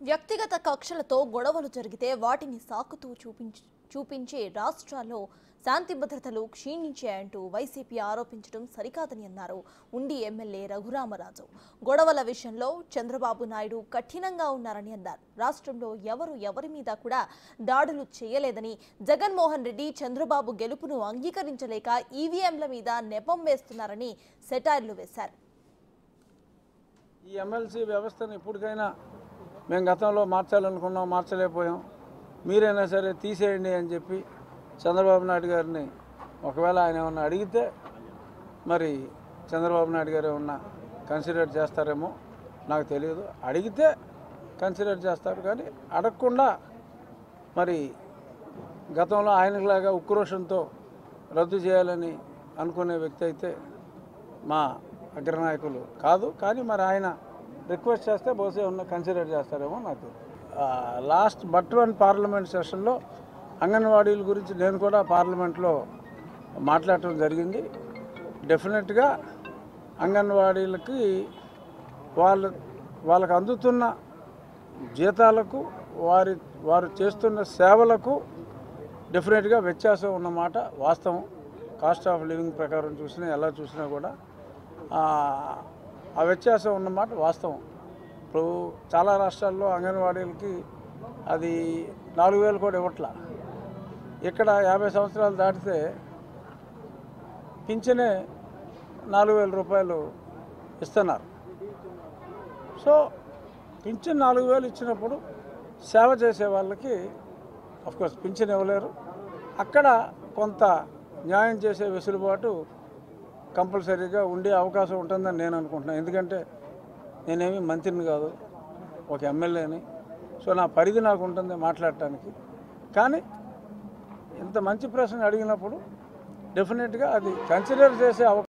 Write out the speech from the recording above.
వ్యక్తిగత కక్షలతో గొడవలు జరిగితే వాటిని సాకుతూ చూపించే రాష్ట్రాల్లో శాంతి భద్రతలు క్షీణించాయంటూ వైసీపీ ఆరోపించడం సరికాదని అన్నారు ఉండి ఎమ్మెల్యే రఘురామరాజు. గొడవల విషయంలో చంద్రబాబు నాయుడు కఠినంగా ఉన్నారని అన్నారు. రాష్ట్రంలో ఎవరి మీద కూడా దాడులు చేయలేదని, జగన్మోహన్ రెడ్డి చంద్రబాబు గెలుపును అంగీకరించలేక ఈవీఎంల మీద నెపం వేస్తున్నారని సెటైర్లు వేశారు. ఈ ఎమ్మెల్సీ వ్యవస్థను ఇప్పటికైనా మేము గతంలో మార్చాలనుకున్నాం, మార్చలేకపోయాం, మీరైనా సరే తీసేయండి అని చెప్పి చంద్రబాబు నాయుడు గారిని ఒకవేళ ఆయన ఏమన్నా అడిగితే మరి చంద్రబాబు నాయుడు గారు ఏమన్నా కన్సిడర్ చేస్తారేమో నాకు తెలియదు. అడిగితే కన్సిడర్ చేస్తారు, కానీ అడగకుండా మరి గతంలో ఆయనలాగా ఉక్రోషంతో రద్దు చేయాలని అనుకునే వ్యక్తి అయితే మా అగ్రనాయకులు కాదు. కానీ మరి ఆయన రిక్వెస్ట్ చేస్తే బహుశా ఉన్న కన్సిడర్ చేస్తారేమో నాకు. లాస్ట్ బట్1 పార్లమెంట్ సెషన్లో అంగన్వాడీల గురించి నేను కూడా పార్లమెంట్లో మాట్లాడటం జరిగింది. డెఫినెట్గా అంగన్వాడీలకి వాళ్ళకు అందుతున్న జీతాలకు వారు చేస్తున్న సేవలకు డెఫినెట్గా వ్యత్యాసం ఉన్నమాట వాస్తవం. కాస్ట్ ఆఫ్ లివింగ్ ప్రకారం చూసినా ఎలా చూసినా కూడా ఆ వ్యత్యాసం ఉన్నమాట వాస్తవం. ఇప్పుడు చాలా రాష్ట్రాల్లో అంగన్వాడీలకి అది 4,000 కూడా ఇవ్వట్లా. ఇక్కడ 50 సంవత్సరాలు దాటితే పింఛనే 4,000 రూపాయలు ఇస్తున్నారు. సో పింఛన్ 4,000 ఇచ్చినప్పుడు సేవ చేసే వాళ్ళకి అఫ్కోర్స్ పింఛన్ ఇవ్వలేరు. అక్కడ కొంత న్యాయం చేసే వెసులుబాటు కంపల్సరీగా ఉండే అవకాశం ఉంటుందని నేను అనుకుంటున్నాను. ఎందుకంటే నేనేమి మంత్రిని కాదు, ఒక ఎమ్మెల్యేని. సో నా పరిధి నాకు ఉంటుంది మాట్లాడటానికి. కానీ ఇంత మంచి ప్రశ్న అడిగినప్పుడు డెఫినెట్గా అది కన్సిడర్ చేసే అవకాశం